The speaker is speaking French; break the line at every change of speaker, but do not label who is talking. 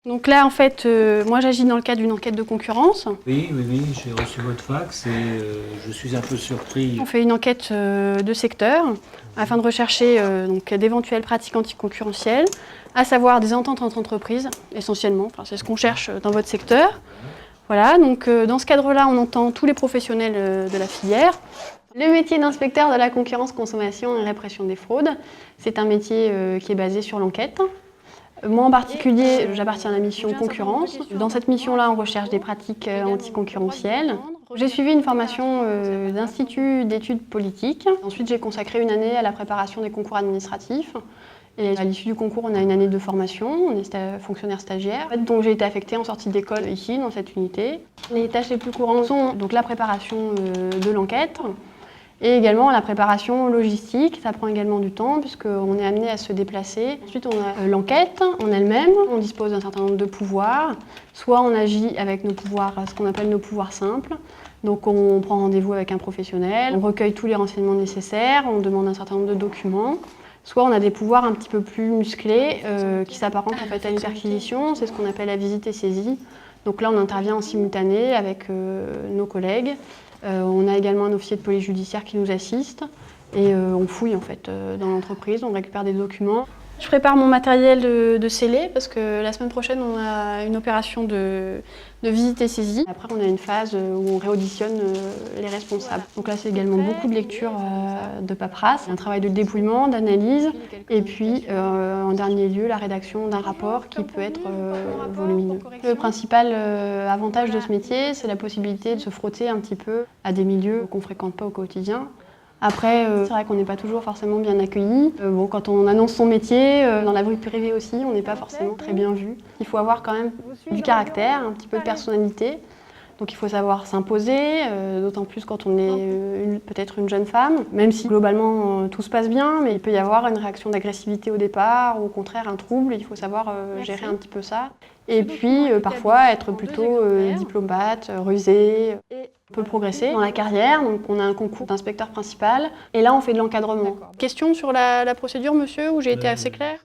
Donc là, en fait, moi j'agis dans le cadre d'une enquête de concurrence.
Oui, j'ai reçu votre fax et je suis un peu surpris.
On fait une enquête de secteur afin de rechercher donc, d'éventuelles pratiques anticoncurrentielles, à savoir des ententes entre entreprises, essentiellement. Enfin, c'est ce qu'on cherche dans votre secteur. Voilà, donc dans ce cadre-là, on entend tous les professionnels de la filière. Le métier d'inspecteur de la concurrence, consommation et répression des fraudes, c'est un métier qui est basé sur l'enquête. Moi en particulier, j'appartiens à la mission concurrence. Dans cette mission-là, on recherche des pratiques anticoncurrentielles. J'ai suivi une formation d'Institut d'études politiques. Ensuite, j'ai consacré une année à la préparation des concours administratifs. Et à l'issue du concours, on a une année de formation, on est fonctionnaire stagiaire. Donc j'ai été affectée en sortie d'école ici, dans cette unité. Les tâches les plus courantes sont donc la préparation de l'enquête, et également la préparation logistique. Ça prend également du temps puisqu'on est amené à se déplacer. Ensuite, on a l'enquête en elle-même. On dispose d'un certain nombre de pouvoirs. Soit on agit avec nos pouvoirs, ce qu'on appelle nos pouvoirs simples. Donc on prend rendez-vous avec un professionnel, on recueille tous les renseignements nécessaires, on demande un certain nombre de documents. Soit on a des pouvoirs un petit peu plus musclés qui s'apparentent en fait à une perquisition. C'est ce qu'on appelle la visite et saisie. Donc là, on intervient en simultané avec nos collègues. On a également un officier de police judiciaire qui nous assiste et on fouille en fait dans l'entreprise, on récupère des documents. Je prépare mon matériel de scellé parce que la semaine prochaine on a une opération de visite et saisie. Après on a une phase où on réauditionne les responsables. Donc là c'est également beaucoup de lecture de paperasse, un travail de dépouillement, d'analyse et puis en dernier lieu la rédaction d'un rapport qui peut être volumineux. Le principal avantage de ce métier c'est la possibilité de se frotter un petit peu à des milieux qu'on ne fréquente pas au quotidien. Après, c'est vrai qu'on n'est pas toujours forcément bien accueilli. Bon, quand on annonce son métier, dans la vie privée aussi, on n'est pas forcément très bien vu. Il faut avoir quand même du caractère, un petit peu de personnalité. Donc il faut savoir s'imposer, d'autant plus quand on est peut-être une jeune femme. Même si globalement tout se passe bien, mais il peut y avoir une réaction d'agressivité au départ, ou au contraire un trouble, il faut savoir gérer un petit peu ça. Et puis parfois être plutôt diplomate, rusé. On peut progresser dans la carrière, donc on a un concours d'inspecteur principal, et là on fait de l'encadrement. Question sur la procédure, monsieur, où j'ai été assez claire ?